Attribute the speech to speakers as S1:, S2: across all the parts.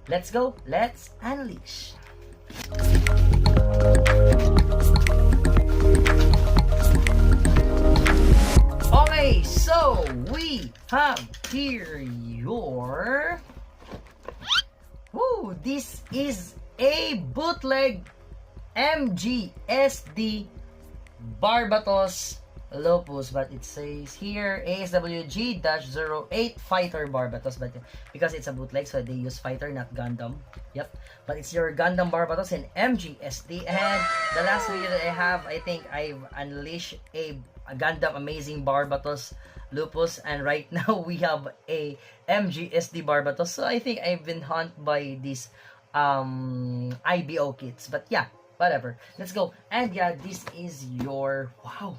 S1: let's go, let's unleash. Okay, so we have here your... Woo! This is a bootleg MGSD Barbatos Lupus, but it says here ASWG-08 Fighter Barbatos, but because it's a bootleg, so they use Fighter, not Gundam. Yep, but it's your Gundam Barbatos in MGSD. And the last video that I have, I think I've unleashed a Gundam Amazing Barbatos Lupus, and right now we have a MGSD Barbatos. So I think I've been haunted by these IBO kits, but yeah, whatever, let's go. And yeah, this is your... Wow.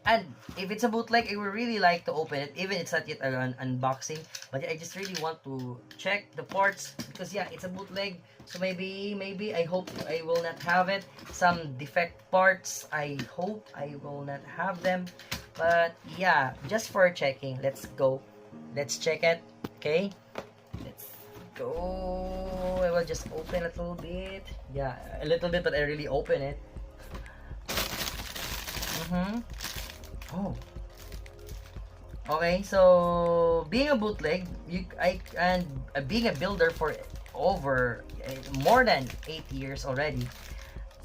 S1: And if it's a bootleg, I would really like to open it, even it's not yet an unboxing. But I just really want to check the parts, because yeah, it's a bootleg. So maybe I hope I will not have it. Some defect parts, I hope I will not have them. But yeah, just for checking, let's go. Let's check it. Okay, let's go. I will just open a little bit. Yeah, a little bit, but I really open it. Oh. Okay, so being a bootleg, being a builder for over more than 8 years already,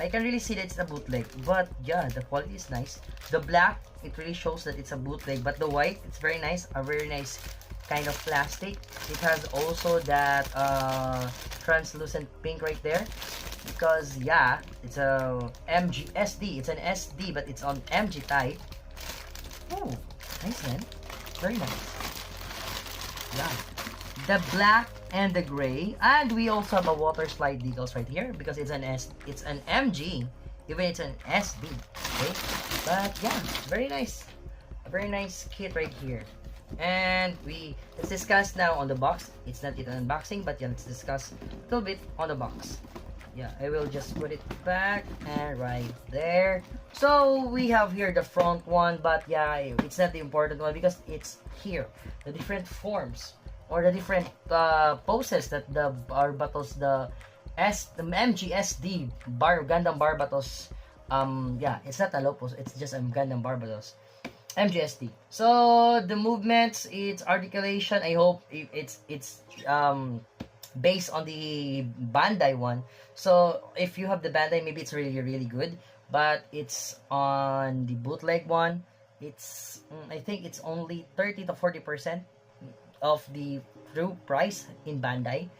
S1: I can really see that it's a bootleg. But yeah, the quality is nice. The black, it really shows that it's a bootleg, but the white, it's very nice. A very nice kind of plastic. It has also that translucent pink right there, because yeah, it's a MGSD. It's an SD, but it's on MG type. Oh, nice, man. Very nice. Yeah. The black and the gray, and we also have a water slide decals right here, because it's an MG, even it's an SD. Okay, but yeah, very nice. A very nice kit right here. And let's discuss now on the box. It's not yet an unboxing, but yeah, let's discuss a little bit on the box. Yeah, I will just put it back and right there. So we have here the front one, but yeah, it's not the important one, because it's here the different forms or the different poses that the Barbatos, the MGSD Gundam Barbatos, yeah, it's not a Lupus, it's just a Gundam Barbatos MGSD. So the movements, its articulation, I hope it's based on the Bandai one. So if you have the Bandai, maybe it's really good, but it's on the bootleg one, it's I think it's only 30 to 40% of the true price in Bandai.